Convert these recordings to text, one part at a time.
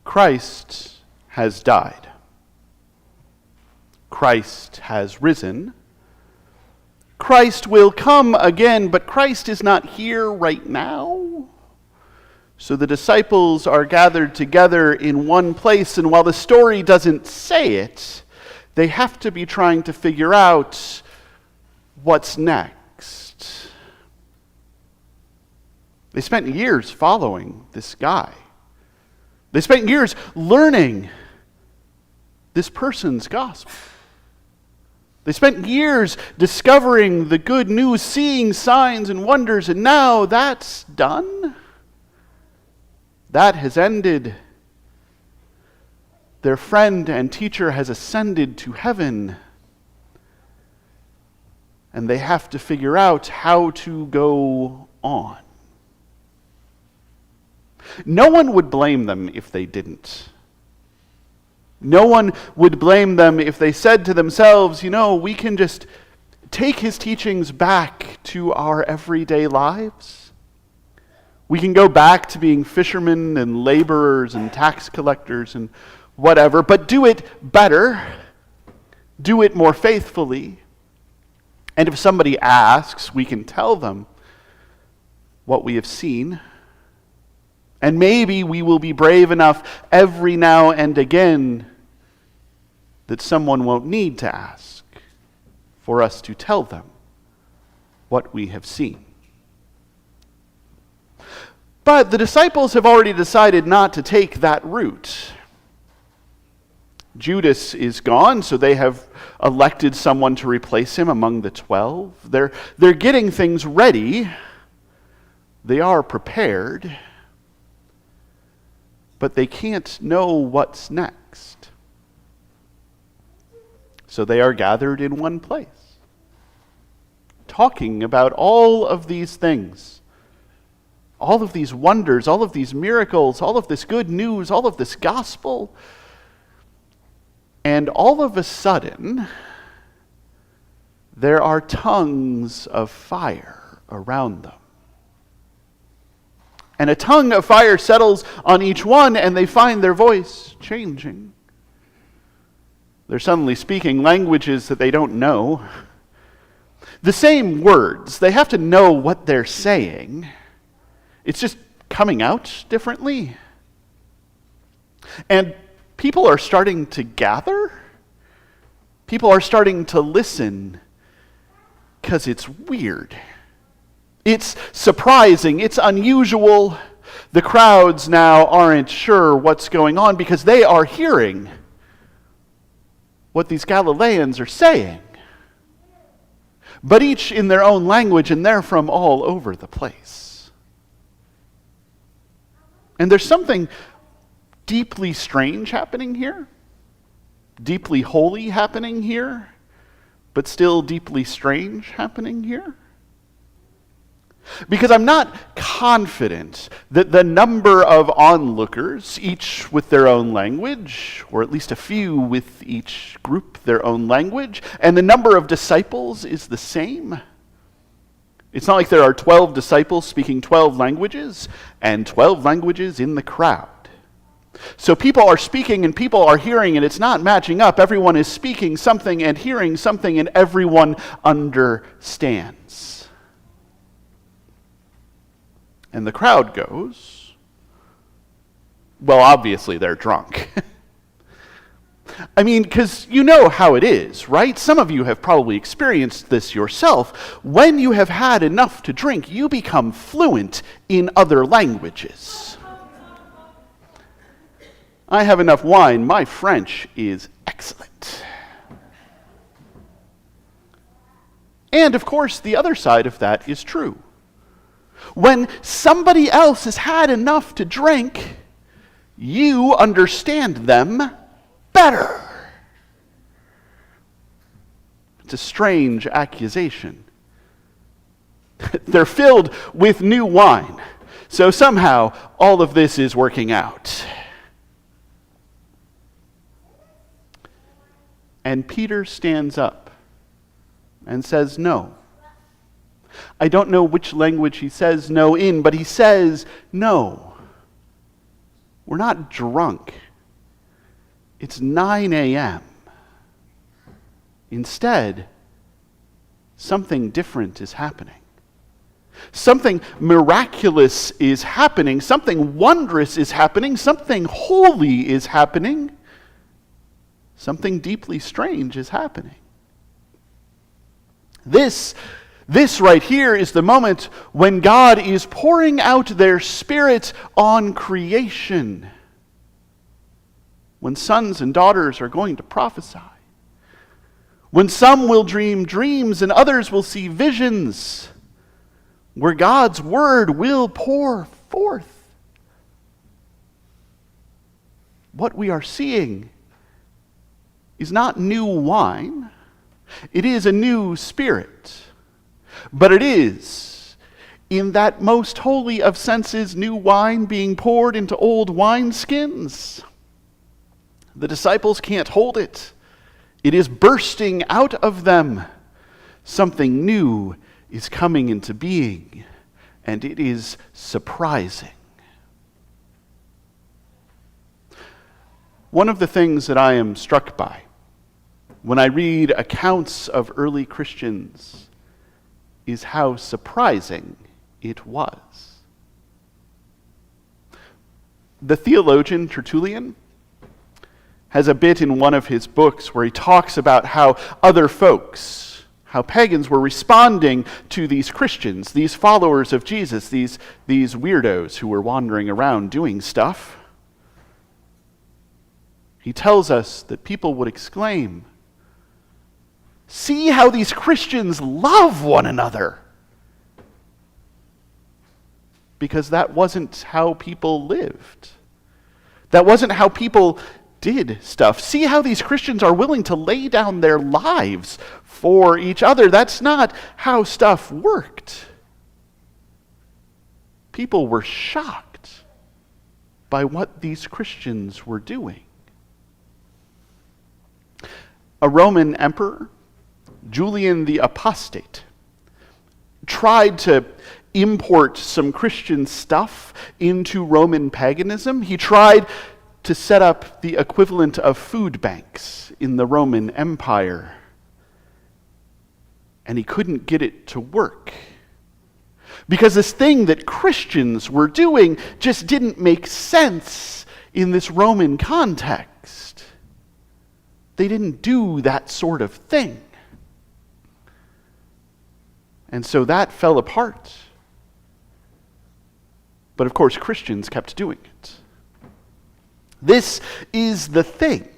Christ has died. Christ has risen. Christ will come again, but Christ is not here right now. So the disciples are gathered together in one place, and while the story doesn't say it, they have to be trying to figure out what's next. They spent years following this guy. They spent years learning this person's gospel. They spent years discovering the good news, seeing signs and wonders, and now that's done. That has ended. Their friend and teacher has ascended to heaven, and they have to figure out how to go on. No one would blame them if they didn't. No one would blame them if they said to themselves, we can just take his teachings back to our everyday lives. We can go back to being fishermen and laborers and tax collectors and whatever, but do it better. Do it more faithfully. And if somebody asks, we can tell them what we have seen. And maybe we will be brave enough every now and again that someone won't need to ask for us to tell them what we have seen. But the disciples have already decided not to take that route. Judas is gone, so they have elected someone to replace him among the 12. They're getting things ready. They are prepared. But they can't know what's next. So they are gathered in one place, talking about all of these things, all of these wonders, all of these miracles, all of this good news, all of this gospel. And all of a sudden, there are tongues of fire around them. And a tongue of fire settles on each one, and they find their voice changing. They're suddenly speaking languages that they don't know. The same words. They have to know what they're saying. It's just coming out differently. And people are starting to gather. People are starting to listen because it's weird. It's surprising. It's unusual. The crowds now aren't sure what's going on because they are hearing what these Galileans are saying. But each in their own language, and they're from all over the place. And there's something deeply strange happening here, deeply holy happening here, but still deeply strange happening here. Because I'm not confident that the number of onlookers, each with their own language, or at least a few with each group their own language, and the number of disciples is the same. It's not like there are 12 disciples speaking 12 languages, and 12 languages in the crowd. So people are speaking and people are hearing, and it's not matching up. Everyone is speaking something and hearing something, and everyone understands. And the crowd goes, well, obviously they're drunk. I mean, because you know how it is, right? Some of you have probably experienced this yourself. When you have had enough to drink, you become fluent in other languages. I have enough wine. My French is excellent. And of course, the other side of that is true. When somebody else has had enough to drink, you understand them better. It's a strange accusation. They're filled with new wine, so somehow all of this is working out. And Peter stands up and says no. I don't know which language he says no in, but he says no. We're not drunk. It's 9 a.m. Instead, something different is happening. Something miraculous is happening. Something wondrous is happening. Something holy is happening. Something deeply strange is happening. This right here is the moment when God is pouring out their Spirit on creation. When sons and daughters are going to prophesy. When some will dream dreams and others will see visions. Where God's word will pour forth. What we are seeing is not new wine. It is a new spirit. But it is, in that most holy of senses, new wine being poured into old wineskins. The disciples can't hold it. It is bursting out of them. Something new is coming into being, and it is surprising. One of the things that I am struck by when I read accounts of early Christians is how surprising it was. The theologian Tertullian has a bit in one of his books where he talks about how other folks, how pagans were responding to these Christians, these followers of Jesus, these weirdos who were wandering around doing stuff. He tells us that people would exclaim, "See how these Christians love one another." Because that wasn't how people lived. That wasn't how people did stuff. See how these Christians are willing to lay down their lives for each other. That's not how stuff worked. People were shocked by what these Christians were doing. A Roman emperor, Julian the Apostate, tried to import some Christian stuff into Roman paganism. He tried to set up the equivalent of food banks in the Roman Empire. And he couldn't get it to work. Because this thing that Christians were doing just didn't make sense in this Roman context. They didn't do that sort of thing. And so that fell apart. But of course, Christians kept doing it. This is the thing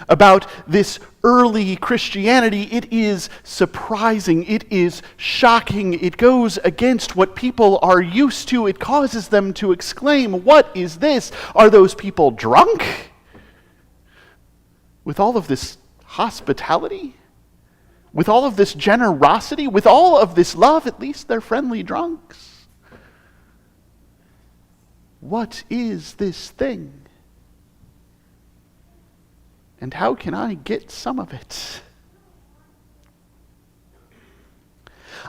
about this early Christianity. It is surprising. It is shocking. It goes against what people are used to. It causes them to exclaim, "What is this? Are those people drunk? With all of this hospitality? With all of this generosity? With all of this love? At least they're friendly drunks. What is this thing? And how can I get some of it?"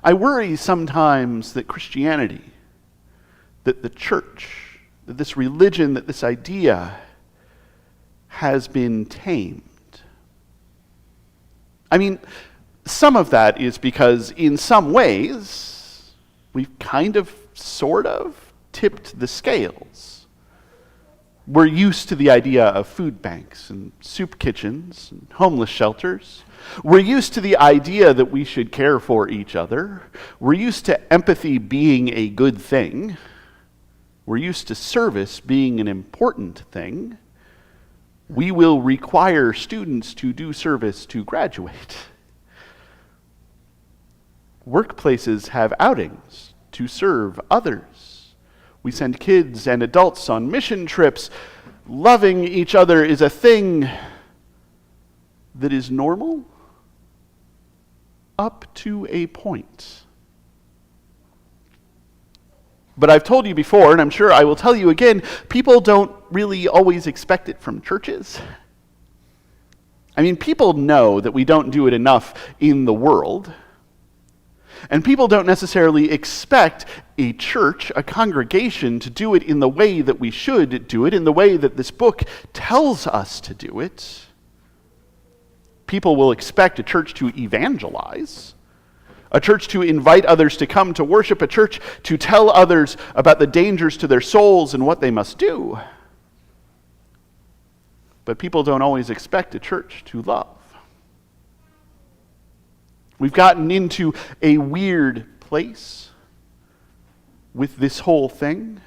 I worry sometimes that Christianity, that the church, that this religion, that this idea has been tamed. I mean, some of that is because in some ways, we've kind of, sort of, tipped the scales. We're used to the idea of food banks and soup kitchens and homeless shelters. We're used to the idea that we should care for each other. We're used to empathy being a good thing. We're used to service being an important thing. We will require students to do service to graduate. Workplaces have outings to serve others. We send kids and adults on mission trips. Loving each other is a thing that is normal up to a point. But I've told you before, and I'm sure I will tell you again, people don't really always expect it from churches. I mean, people know that we don't do it enough in the world. And people don't necessarily expect a church, a congregation, to do it in the way that we should do it, in the way that this book tells us to do it. People will expect a church to evangelize, a church to invite others to come to worship, a church to tell others about the dangers to their souls and what they must do. But people don't always expect a church to love. We've gotten into a weird place with this whole thing,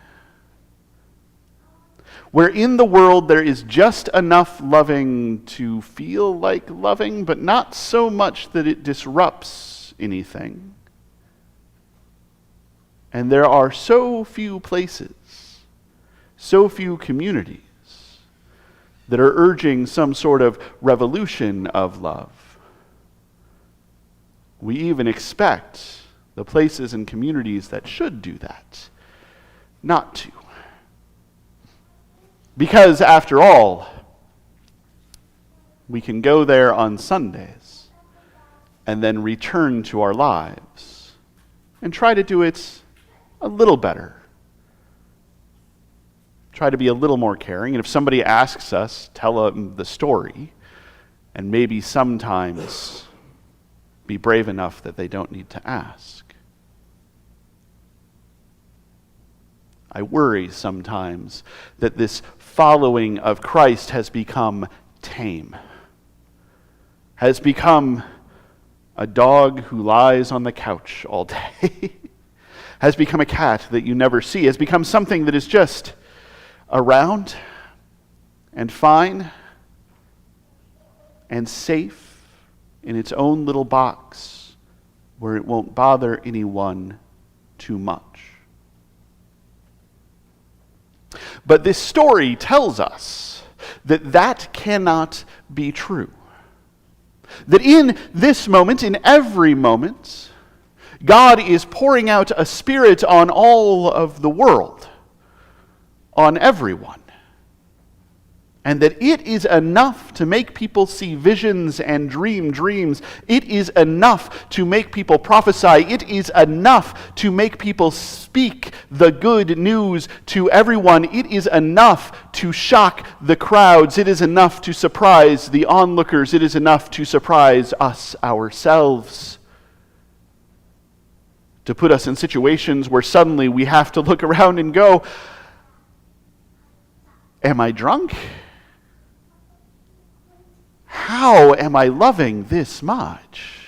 where in the world there is just enough loving to feel like loving, but not so much that it disrupts anything. And there are so few places, so few communities that are urging some sort of revolution of love. We even expect the places and communities that should do that not to. Because, after all, we can go there on Sundays and then return to our lives and try to do it a little better. Try to be a little more caring. And if somebody asks us, tell them the story, and maybe sometimes be brave enough that they don't need to ask. I worry sometimes that this following of Christ has become tame, has become a dog who lies on the couch all day, has become a cat that you never see, has become something that is just around and fine and safe in its own little box where it won't bother anyone too much. But this story tells us that that cannot be true. That in this moment, in every moment, God is pouring out a Spirit on all of the world, on everyone. And that it is enough to make people see visions and dream dreams. It is enough to make people prophesy. It is enough to make people speak the good news to everyone. It is enough to shock the crowds. It is enough to surprise the onlookers. It is enough to surprise us ourselves. To put us in situations where suddenly we have to look around and go, am I drunk? How am I loving this much?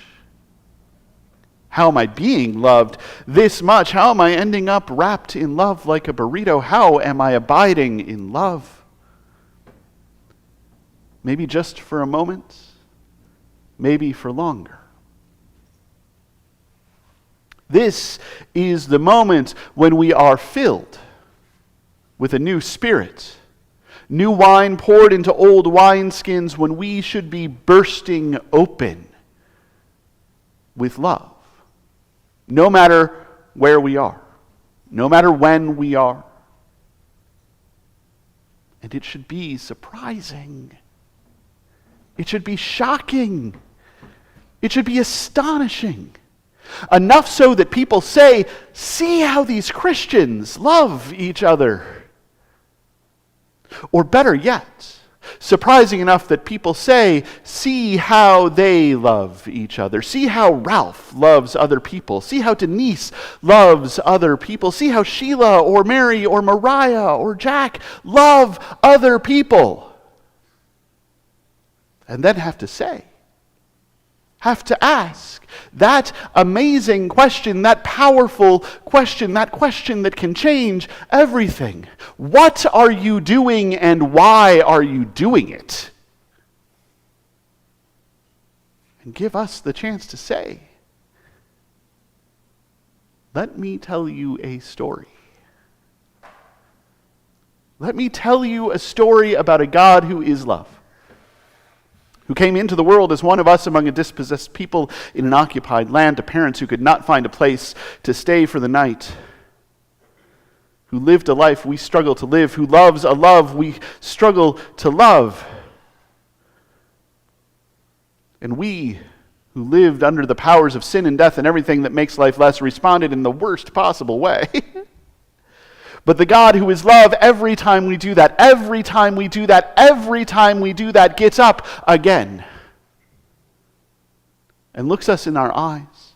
How am I being loved this much? How am I ending up wrapped in love like a burrito? How am I abiding in love? Maybe just for a moment, maybe for longer. This is the moment when we are filled with a new spirit. New wine poured into old wineskins, when we should be bursting open with love. No matter where we are. No matter when we are. And it should be surprising. It should be shocking. It should be astonishing. Enough so that people say, see how these Christians love each other. Or better yet, surprising enough that people say, see how they love each other. See how Ralph loves other people. See how Denise loves other people. See how Sheila or Mary or Mariah or Jack love other people. And then have to say, have to ask that amazing question, that powerful question, that question that can change everything. What are you doing and why are you doing it? And give us the chance to say, let me tell you a story. Let me tell you a story about a God who is love, who came into the world as one of us among a dispossessed people in an occupied land, to parents who could not find a place to stay for the night, who lived a life we struggle to live, who loves a love we struggle to love. And we who lived under the powers of sin and death and everything that makes life less, responded in the worst possible way. But the God who is love, every time we do that, every time we do that, every time we do that, gets up again and looks us in our eyes,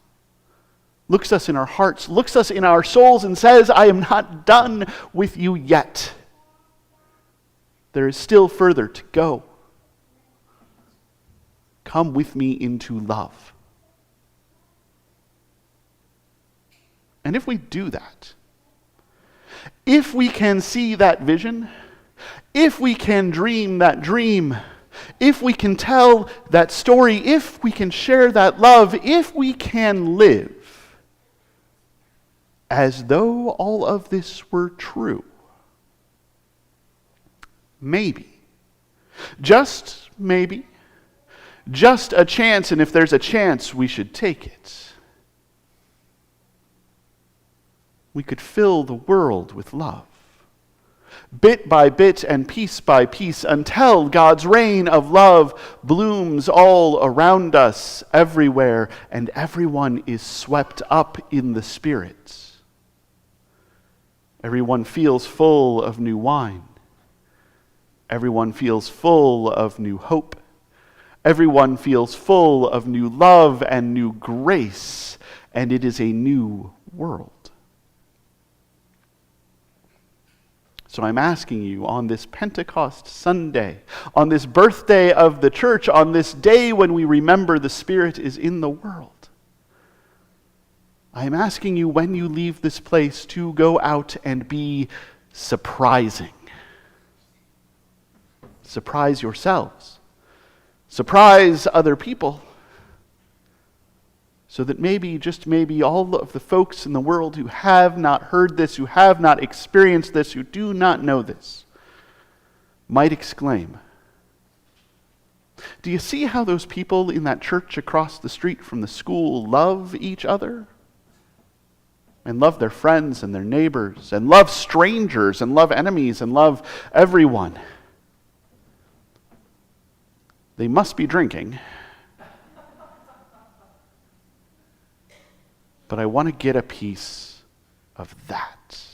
looks us in our hearts, looks us in our souls and says, I am not done with you yet. There is still further to go. Come with me into love. And if we do that, if we can see that vision, if we can dream that dream, if we can tell that story, if we can share that love, if we can live as though all of this were true, maybe, just maybe, just a chance, and if there's a chance, we should take it. We could fill the world with love, bit by bit and piece by piece, until God's reign of love blooms all around us, everywhere, and everyone is swept up in the Spirit. Everyone feels full of new wine. Everyone feels full of new hope. Everyone feels full of new love and new grace, and it is a new world. So I'm asking you on this Pentecost Sunday, on this birthday of the church, on this day when we remember the Spirit is in the world, I am asking you when you leave this place to go out and be surprising. Surprise yourselves. Surprise other people. So that maybe, just maybe, all of the folks in the world who have not heard this, who have not experienced this, who do not know this, might exclaim, do you see how those people in that church across the street from the school love each other? And love their friends and their neighbors, and love strangers, and love enemies, and love everyone. They must be drinking. But I want to get a piece of that.